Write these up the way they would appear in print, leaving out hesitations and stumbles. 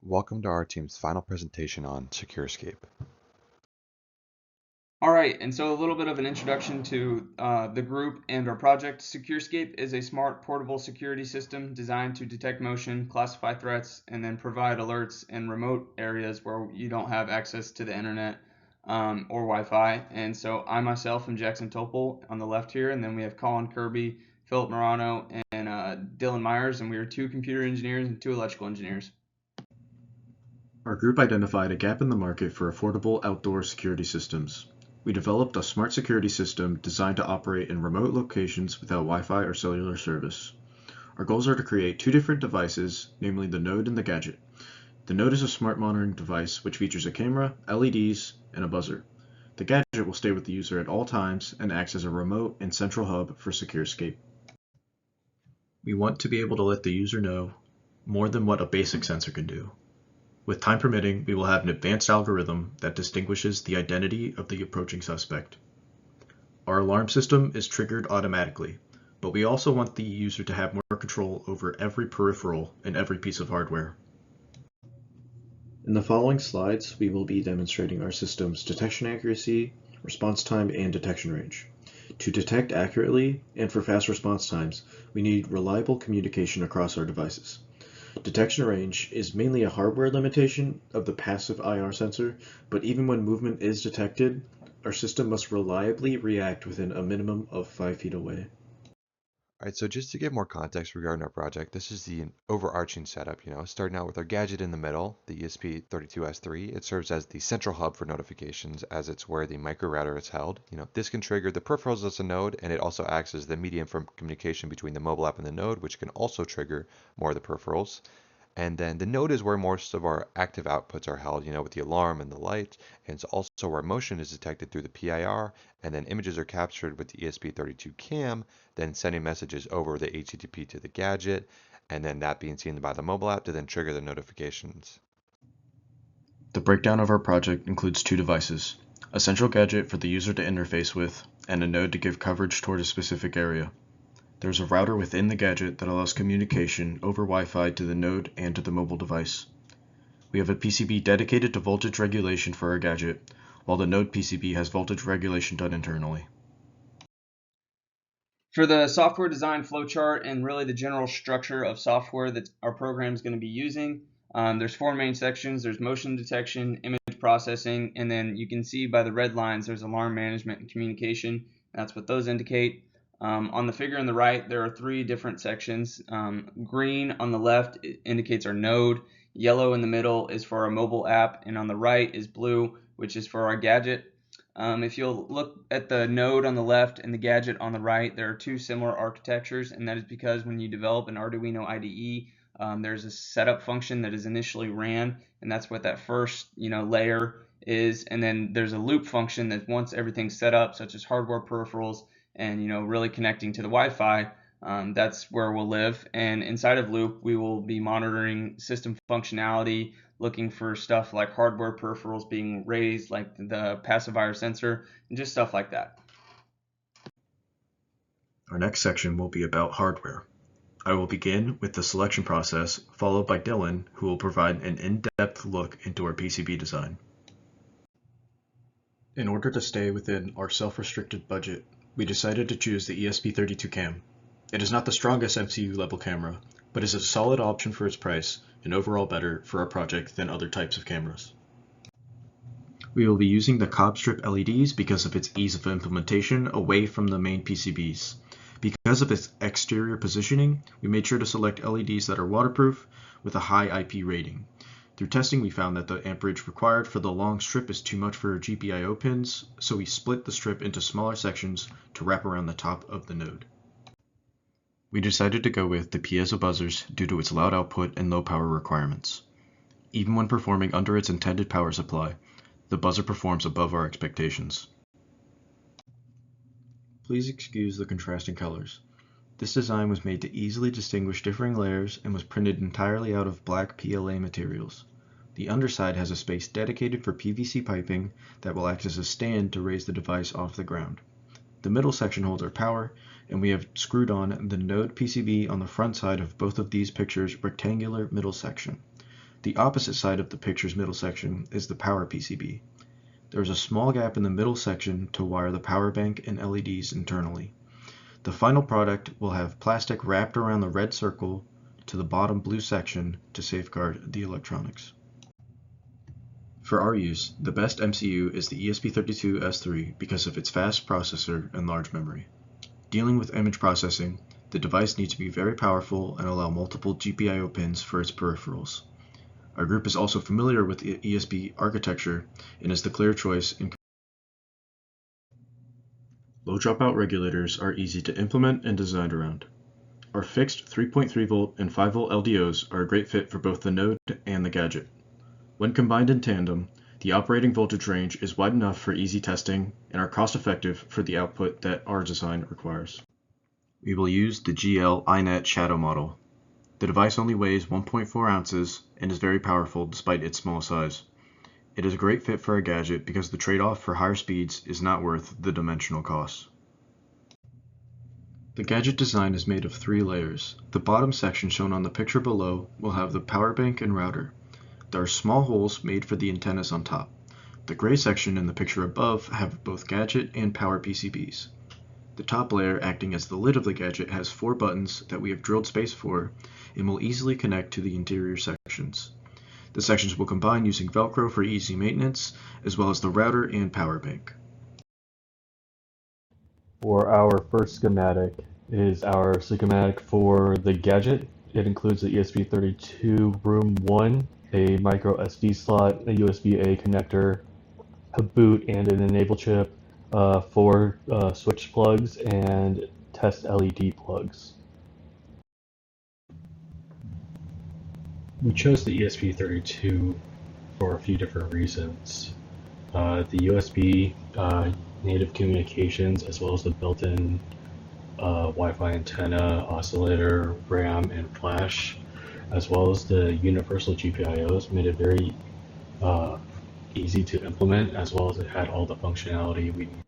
Welcome to our team's final presentation on SecureScape. All right, and so a little bit of an introduction to the group and our project. SecureScape is a smart portable security system designed to detect motion, classify threats, and then provide alerts in remote areas where you don't have access to the internet or Wi-Fi. And so I myself am Jackson Topol on the left here, and then we have Colin Kirby, Philip Morano, and Dylan Myers, and we are two computer engineers and two electrical engineers. Our group identified a gap in the market for affordable outdoor security systems. We developed a smart security system designed to operate in remote locations without Wi-Fi or cellular service. Our goals are to create two different devices, namely the Node and the Gadget. The Node is a smart monitoring device which features a camera, LEDs, and a buzzer. The Gadget will stay with the user at all times and acts as a remote and central hub for SecureScape. We want to be able to let the user know more than what a basic sensor can do. With time permitting, we will have an advanced algorithm that distinguishes the identity of the approaching suspect. Our alarm system is triggered automatically, but we also want the user to have more control over every peripheral and every piece of hardware. In the following slides, we will be demonstrating our system's detection accuracy, response time, and detection range. To detect accurately and for fast response times, we need reliable communication across our devices. Detection range is mainly a hardware limitation of the passive IR sensor, but even when movement is detected, our system must reliably react within a minimum of 5 feet away. All right, so just to give more context regarding our project, this is the overarching setup, starting out with our gadget in the middle, the ESP32S3. It serves as the central hub for notifications as it's where the micro router is held. This can trigger the peripherals as a node, and it also acts as the medium for communication between the mobile app and the node, which can also trigger more of the peripherals. And then the node is where most of our active outputs are held, with the alarm and the light. And it's also where motion is detected through the PIR, and then images are captured with the ESP32 cam, then sending messages over the HTTP to the gadget, and then that being seen by the mobile app to then trigger the notifications. The breakdown of our project includes two devices, a central gadget for the user to interface with, and a node to give coverage toward a specific area. There is a router within the gadget that allows communication over Wi-Fi to the node and to the mobile device. We have a PCB dedicated to voltage regulation for our gadget, while the node PCB has voltage regulation done internally. For the software design flowchart and really the general structure of software that our program is going to be using, there's four main sections. There's motion detection, image processing, and then you can see by the red lines there's alarm management and communication. That's what those indicate. On the figure on the right, there are three different sections. Green on the left indicates our node, yellow in the middle is for our mobile app, and on the right is blue, which is for our gadget. If you'll look at the node on the left and the gadget on the right, there are two similar architectures, and that is because when you develop an Arduino IDE, there's a setup function that is initially ran, and that's what that first layer is. And then there's a loop function that once everything's set up, such as hardware peripherals and really connecting to the Wi-Fi, that's where we'll live. And inside of loop, we will be monitoring system functionality, looking for stuff like hardware peripherals being raised, like the passive IR sensor, and just stuff like that. Our next section will be about hardware. I will begin with the selection process, followed by Dylan, who will provide an in-depth look into our PCB design. In order to stay within our self-restricted budget, we decided to choose the ESP32 cam. It is not the strongest MCU level camera, but is a solid option for its price and overall better for our project than other types of cameras. We will be using the cob strip LEDs because of its ease of implementation away from the main PCBs. Because of its exterior positioning, we made sure to select LEDs that are waterproof with a high IP rating. Through testing, we found that the amperage required for the long strip is too much for GPIO pins, so we split the strip into smaller sections to wrap around the top of the node. We decided to go with the piezo buzzers due to its loud output and low power requirements. Even when performing under its intended power supply, the buzzer performs above our expectations. Please excuse the contrasting colors. This design was made to easily distinguish differing layers and was printed entirely out of black PLA materials. The underside has a space dedicated for PVC piping that will act as a stand to raise the device off the ground. The middle section holds our power, and we have screwed on the node PCB on the front side of both of these pictures' rectangular middle section. The opposite side of the picture's middle section is the power PCB. There is a small gap in the middle section to wire the power bank and LEDs internally. The final product will have plastic wrapped around the red circle to the bottom blue section to safeguard the electronics. For our use, the best MCU is the ESP32S3 because of its fast processor and large memory. Dealing with image processing, the device needs to be very powerful and allow multiple GPIO pins for its peripherals. Our group is also familiar with the ESP architecture and is the clear choice in low dropout regulators are easy to implement and design around. Our fixed 3.3 volt and 5 volt LDOs are a great fit for both the node and the gadget. When combined in tandem, the operating voltage range is wide enough for easy testing and are cost effective for the output that our design requires. We will use the GL iNet Shadow model. The device only weighs 1.4 ounces and is very powerful despite its small size. It is a great fit for a gadget because the trade-off for higher speeds is not worth the dimensional costs. The gadget design is made of 3 layers. The bottom section shown on the picture below will have the power bank and router. There are small holes made for the antennas on top. The gray section in the picture above have both gadget and power PCBs. The top layer, acting as the lid of the gadget, has 4 buttons that we have drilled space for and will easily connect to the interior sections. The sections will combine using Velcro for easy maintenance, as well as the router and power bank. For our first schematic is our schematic for the gadget. It includes the ESP32 Room 1, a micro SD slot, a USB-A connector, a boot, and an enable chip, 4 switch plugs, and test LED plugs. We chose the ESP32 for a few different reasons. The USB native communications, as well as the built-in Wi-Fi antenna, oscillator, RAM, and flash, as well as the universal GPIOs, made it very easy to implement, as well as it had all the functionality we need.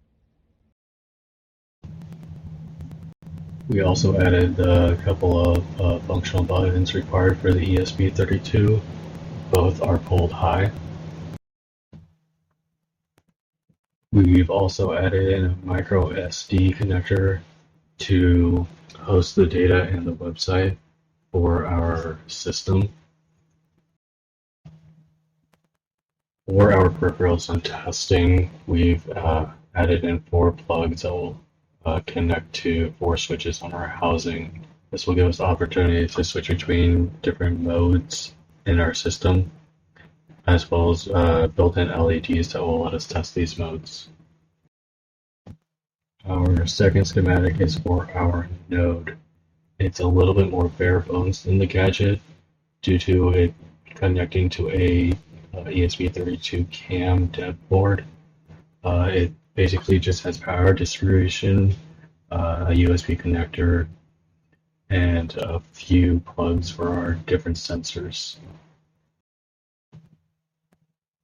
We also added a couple of functional buttons required for the ESP32. Both are pulled high. We've also added in a micro SD connector to host the data in the website for our system. For our peripherals and testing, we've added in 4 plugs that will connect to 4 switches on our housing. This will give us the opportunity to switch between different modes in our system, as well as built-in LEDs that will let us test these modes. Our second schematic is for our node. It's a little bit more bare bones than the gadget due to it connecting to a ESP32 CAM dev board. It basically just has power distribution, a USB connector, and a few plugs for our different sensors.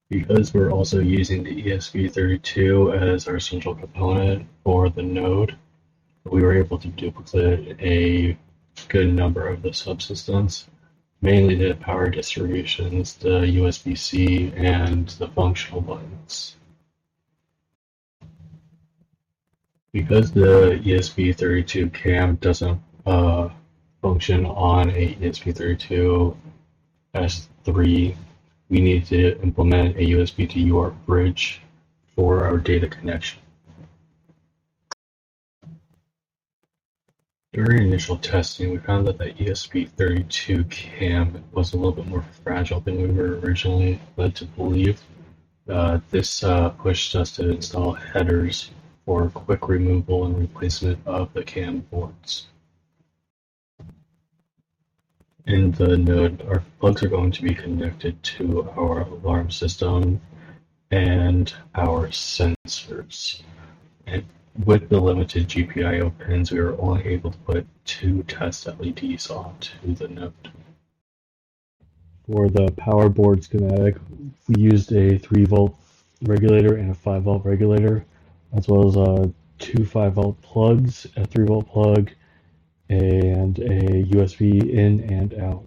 Because we're also using the ESP32 as our central component for the node, we were able to duplicate a good number of the subsystems, mainly the power distributions, the USB-C, and the functional buttons. Because the ESP32 CAM doesn't function on a ESP32 S3, we need to implement a USB to UART bridge for our data connection. During initial testing, we found that the ESP32 CAM was a little bit more fragile than we were originally led to believe. This pushed us to install headers for quick removal and replacement of the CAM boards. In the node, our plugs are going to be connected to our alarm system and our sensors. And with the limited GPIO pins, we were only able to put 2 test LEDs onto the node. For the power board schematic, we used a 3-volt regulator and a 5-volt regulator, as well as 2 5-volt plugs, a 3-volt plug, and a USB in and out.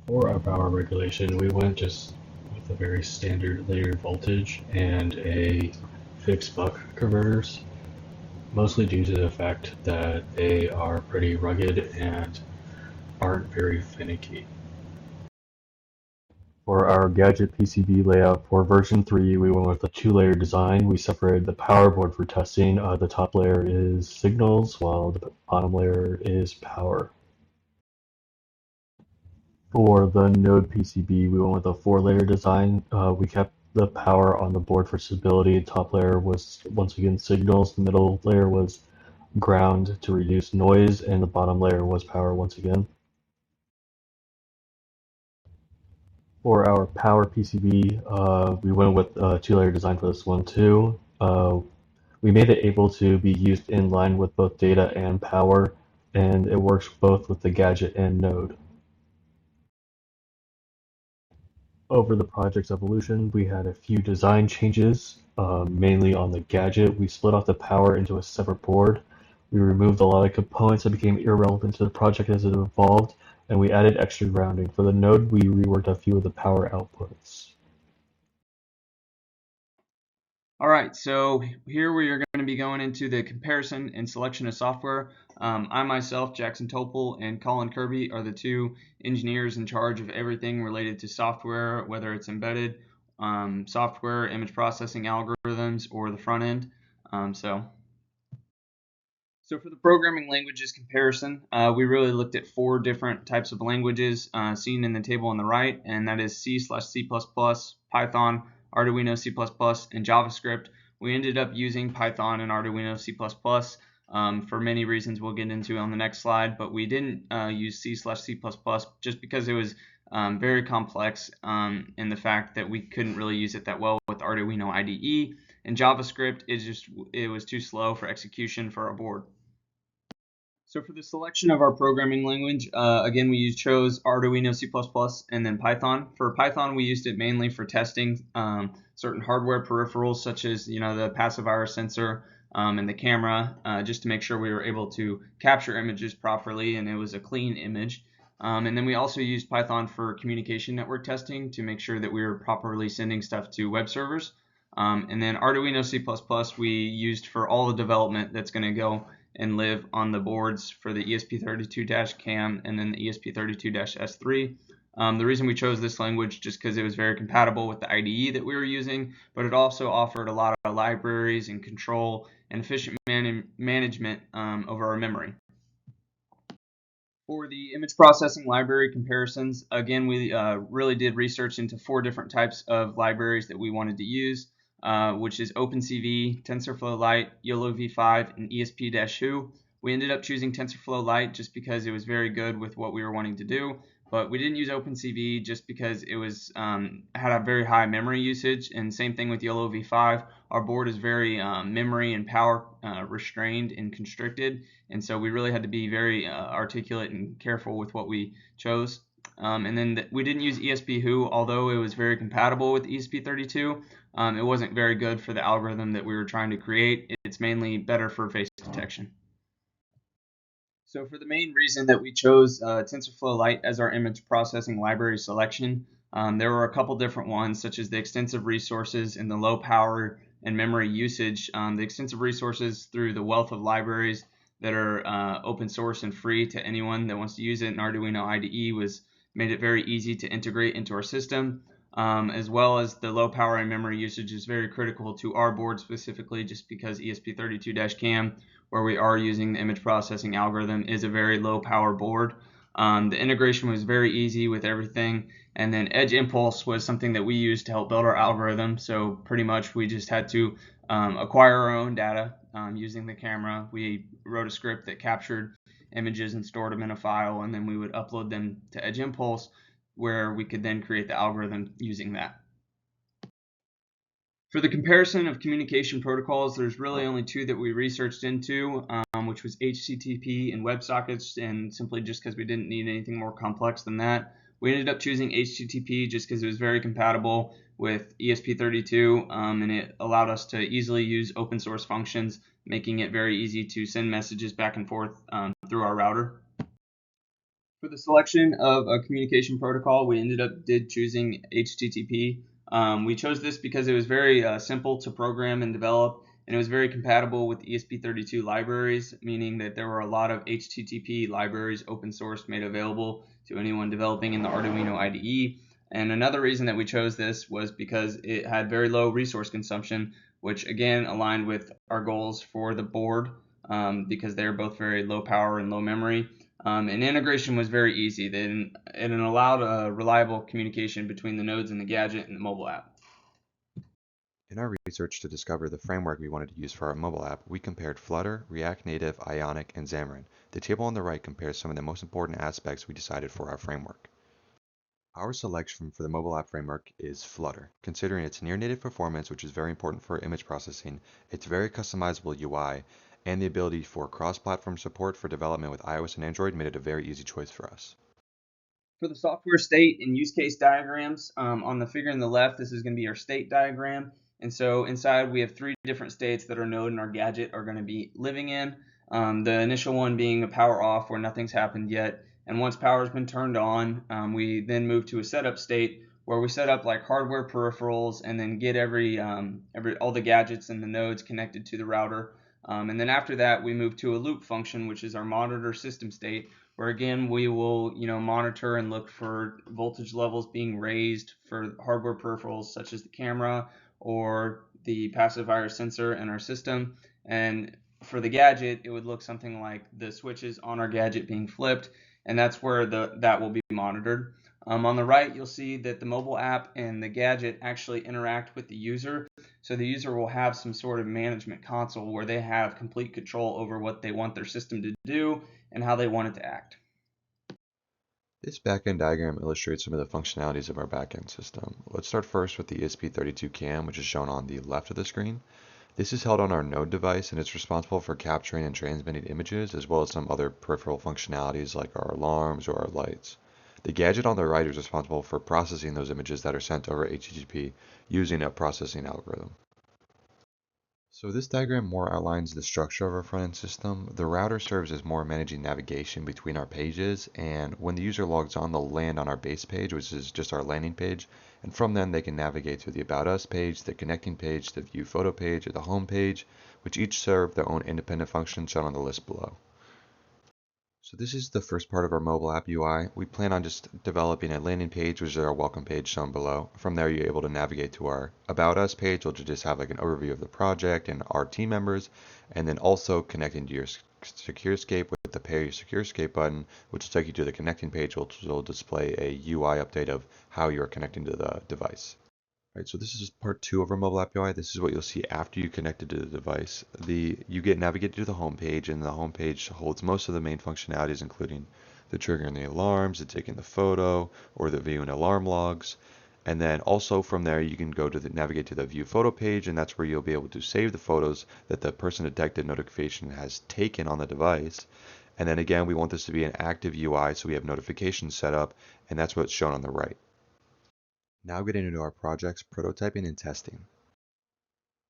For our power regulation, we went just with a very standard layered voltage and a fixed buck converters, mostly due to the fact that they are pretty rugged and aren't very finicky. For our gadget PCB layout for version 3, we went with a 2-layer design. We separated the power board for testing. The top layer is signals, while the bottom layer is power. For the node PCB, we went with a 4-layer design. We kept the power on the board for stability. The top layer was once again signals, the middle layer was ground to reduce noise, and the bottom layer was power once again. For our power PCB, we went with a 2-layer design for this one too. We made it able to be used in line with both data and power, and it works both with the gadget and node. Over the project's evolution, we had a few design changes, mainly on the gadget. We split off the power into a separate board. We removed a lot of components that became irrelevant to the project as it evolved, and we added extra grounding. For the node, we reworked a few of the power outputs. All right, so here we are going to be going into the comparison and selection of software. I myself, Jackson Topol, and Colin Kirby are the two engineers in charge of everything related to software, whether it's embedded software, image processing algorithms, or the front end. So for the programming languages comparison, we really looked at 4 different types of languages seen in the table on the right, and that is C/C++, Python, Arduino C++, and JavaScript. We ended up using Python and Arduino C++ for many reasons we'll get into on the next slide, but we didn't use C/C++ just because it was very complex in the fact that we couldn't really use it that well with Arduino IDE, and JavaScript it was too slow for execution for our board. So for the selection of our programming language, again, we chose Arduino C++ and then Python. For Python, we used it mainly for testing certain hardware peripherals, such as the passive iris sensor and the camera, just to make sure we were able to capture images properly and it was a clean image. And then we also used Python for communication network testing to make sure that we were properly sending stuff to web servers. And then Arduino C++ we used for all the development that's going to go and live on the boards for the ESP32-CAM and then the ESP32-S3. The reason we chose this language just because it was very compatible with the IDE that we were using, but it also offered a lot of libraries and control and efficient management over our memory. For the image processing library comparisons, again, we really did research into 4 different types of libraries that we wanted to use, which is OpenCV, TensorFlow Lite, YOLO v5, and ESP-Who. We ended up choosing TensorFlow Lite just because it was very good with what we were wanting to do, but we didn't use OpenCV just because it was had a very high memory usage, and same thing with YOLO v5. Our board is very memory and power restrained and constricted, and so we really had to be very articulate and careful with what we chose. And then we didn't use ESP-Who, although it was very compatible with ESP32. It wasn't very good for the algorithm that we were trying to create. It's mainly better for face detection. So for the main reason that we chose TensorFlow Lite as our image processing library selection, there were a couple different ones, such as the extensive resources and the low power and memory usage. The extensive resources through the wealth of libraries that are open source and free to anyone that wants to use it, and Arduino IDE made it very easy to integrate into our system, as well as the low power and memory usage is very critical to our board specifically, just because ESP32-CAM, where we are using the image processing algorithm, is a very low power board. The integration was very easy with everything, and then Edge Impulse was something that we used to help build our algorithm. So pretty much we just had to acquire our own data using the camera. We wrote a script that captured images and stored them in a file, and then we would upload them to Edge Impulse, where we could then create the algorithm using that. For the comparison of communication protocols, there's really only 2 that we researched into, which was HTTP and WebSockets, and simply just because we didn't need anything more complex than that. We ended up choosing HTTP just because it was very compatible with ESP32, and it allowed us to easily use open source functions, making it very easy to send messages back and forth through our router. For the selection of a communication protocol, we ended up choosing HTTP. We chose this because it was very simple to program and develop, and it was very compatible with ESP32 libraries, meaning that there were a lot of HTTP libraries open source made available to anyone developing in the Arduino IDE. And another reason that we chose this was because it had very low resource consumption, which again aligned with our goals for the board, because they're both very low power and low memory. And integration was very easy. Then it allowed a reliable communication between the nodes and the gadget and the mobile app. In our research to discover the framework we wanted to use for our mobile app, we compared Flutter, React Native, Ionic, and Xamarin. The table on the right compares some of the most important aspects we decided for our framework. Our selection for the mobile app framework is Flutter. Considering its near-native performance, which is very important for image processing, its very customizable UI, and the ability for cross-platform support for development with iOS and Android made it a very easy choice for us. For the software state and use case diagrams, on the figure on the left, this is going to be our state diagram. And so inside we have 3 different states that our node and our gadget are going to be living in. The initial one being a power off where nothing's happened yet. And once power has been turned on, we then move to a setup state where we set up like hardware peripherals and then get all the gadgets and the nodes connected to the router. And then after that, we move to a loop function, which is our monitor system state, where again we will monitor and look for voltage levels being raised for hardware peripherals such as the camera or the passive IR sensor in our system. And for the gadget, it would look something like the switches on our gadget being flipped, and that's where that will be monitored. On the right, you'll see that the mobile app and the gadget actually interact with the user. So the user will have some sort of management console where they have complete control over what they want their system to do and how they want it to act. This backend diagram illustrates some of the functionalities of our backend system. Let's start first with the ESP32 cam, which is shown on the left of the screen. This is held on our node device and it's responsible for capturing and transmitting images as well as some other peripheral functionalities like our alarms or our lights. The gadget on the right is responsible for processing those images that are sent over HTTP using a processing algorithm. So this diagram more outlines the structure of our front-end system. The router serves as more managing navigation between our pages, and when the user logs on, they'll land on our base page, which is just our landing page, and from then they can navigate to the About Us page, the Connecting page, the View Photo page, or the Home page, which each serve their own independent functions shown on the list below. So this is the first part of our mobile app UI. We plan on just developing a landing page, which is our welcome page shown below. From there, you're able to navigate to our About Us page, which will just have like an overview of the project and our team members, and then also connecting to your SecureScape with the Pair Your SecureScape button, which will take you to the connecting page, which will display a UI update of how you are connecting to the device. Right, so this is part 2 of our mobile app UI. This is what you'll see after you connect it to the device. You get navigated to the home page, and the home page holds most of the main functionalities, including the triggering the alarms, the taking the photo, or the viewing alarm logs. And then also from there, you can go to navigate to the view photo page, and that's where you'll be able to save the photos that the person detected notification has taken on the device. And then again, we want this to be an active UI, so we have notifications set up, and that's what's shown on the right. Now getting into our project's prototyping and testing.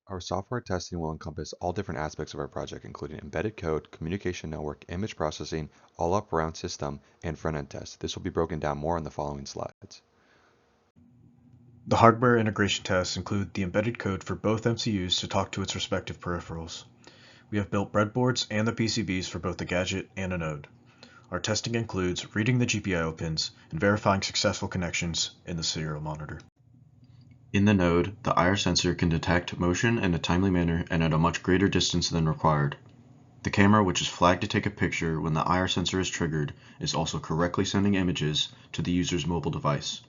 Our software testing will encompass all different aspects of our project, including embedded code, communication network, image processing, all up around system, and front-end tests. This will be broken down more in the following slides. The hardware integration tests include the embedded code for both MCUs to talk to its respective peripherals. We have built breadboards and the PCBs for both the gadget and a node. Our testing includes reading the GPIO pins and verifying successful connections in the serial monitor. In the node, the IR sensor can detect motion in a timely manner and at a much greater distance than required. The camera, which is flagged to take a picture when the IR sensor is triggered, is also correctly sending images to the user's mobile device.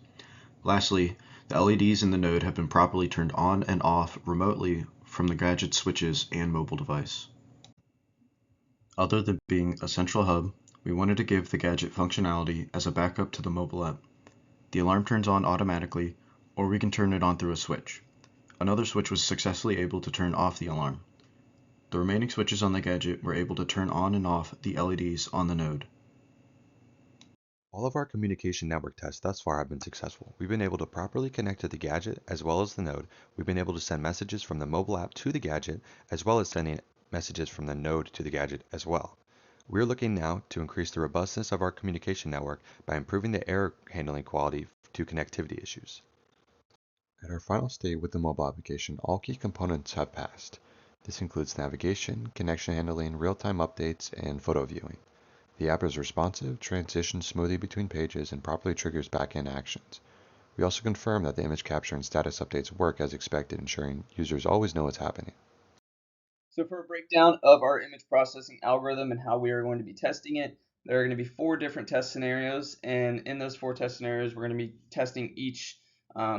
Lastly, the LEDs in the node have been properly turned on and off remotely from the gadget switches and mobile device. Other than being a central hub, we wanted to give the gadget functionality as a backup to the mobile app. The alarm turns on automatically, or we can turn it on through a switch. Another switch was successfully able to turn off the alarm. The remaining switches on the gadget were able to turn on and off the LEDs on the node. All of our communication network tests thus far have been successful. We've been able to properly connect to the gadget as well as the node. We've been able to send messages from the mobile app to the gadget, as well as sending messages from the node to the gadget as well. We're looking now to increase the robustness of our communication network by improving the error handling quality to connectivity issues. At our final state with the mobile application, all key components have passed. This includes navigation, connection handling, real-time updates, and photo viewing. The app is responsive, transitions smoothly between pages, and properly triggers back-end actions. We also confirm that the image capture and status updates work as expected, ensuring users always know what's happening. So for a breakdown of our image processing algorithm and how we are going to be testing it, there are going to be 4 different test scenarios, and in those 4 test scenarios, we're going to be testing each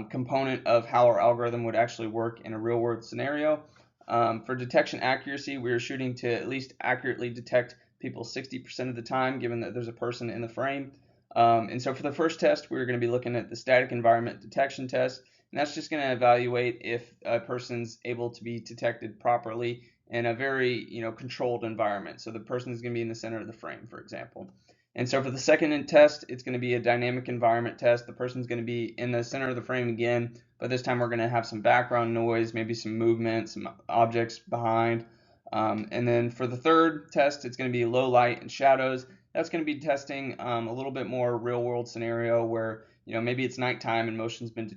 component of how our algorithm would actually work in a real-world scenario. For detection accuracy, we are shooting to at least accurately detect people 60% of the time, given that there's a person in the frame. And so for the first test, we're going to be looking at the static environment detection test, and that's just going to evaluate if a person's able to be detected properly in a very controlled environment. So the person is going to be in the center of the frame, for example. And so for the second test, it's going to be a dynamic environment test. The person's going to be in the center of the frame again, but this time we're going to have some background noise, maybe some movement, some objects behind. And then for the third test, it's going to be low light and shadows. That's going to be testing a little bit more real world scenario where maybe it's nighttime and motion's been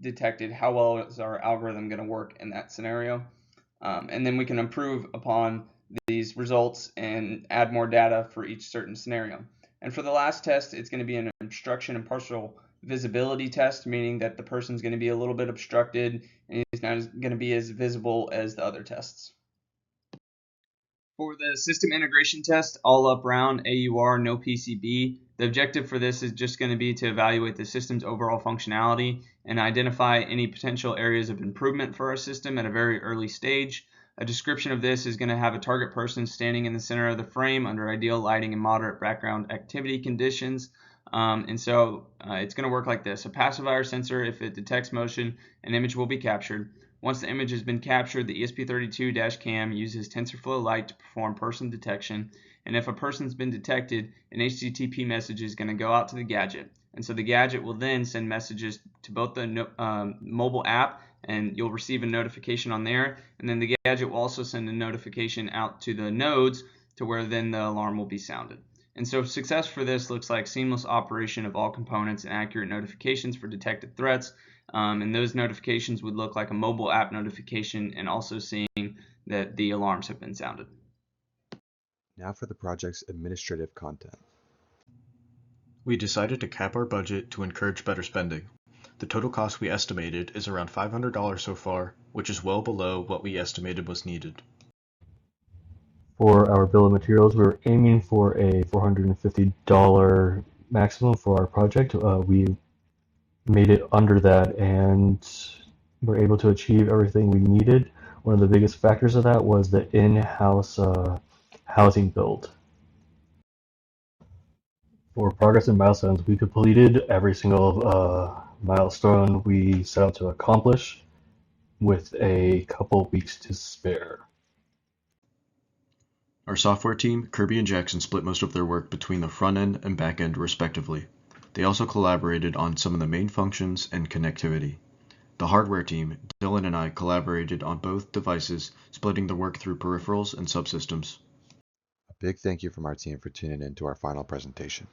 detected. How well is our algorithm going to work in that scenario? And then we can improve upon these results and add more data for each certain scenario. And for the last test, it's going to be an obstruction and partial visibility test, meaning that the person's going to be a little bit obstructed and he's not going to be as visible as the other tests. For the system integration test, all up round, AUR, no PCB, the objective for this is just going to be to evaluate the system's overall functionality and identify any potential areas of improvement for our system at a very early stage. A description of this is going to have a target person standing in the center of the frame under ideal lighting and moderate background activity conditions. It's going to work like this. A pacifier sensor, if it detects motion, an image will be captured. Once the image has been captured, the ESP32-CAM uses TensorFlow Lite to perform person detection, and if a person's been detected, an HTTP message is going to go out to the gadget. And so the gadget will then send messages to both the mobile app, and you'll receive a notification on there, and then the gadget will also send a notification out to the nodes to where then the alarm will be sounded. And so success for this looks like seamless operation of all components and accurate notifications for detected threats. And those notifications would look like a mobile app notification and also seeing that the alarms have been sounded. Now for the project's administrative content. We decided to cap our budget to encourage better spending. The total cost we estimated is around $500 so far, which is well below what we estimated was needed. For our bill of materials, we were aiming for a $450 maximum for our project. We made it under that and were able to achieve everything we needed. One of the biggest factors of that was the in-house housing build. For progress and milestones, we completed every single milestone we set out to accomplish with a couple weeks to spare. Our software team, Kirby and Jackson, split most of their work between the front end and back end respectively. They also collaborated on some of the main functions and connectivity. The hardware team, Dylan and I, collaborated on both devices, splitting the work through peripherals and subsystems. A big thank you from our team for tuning in to our final presentation.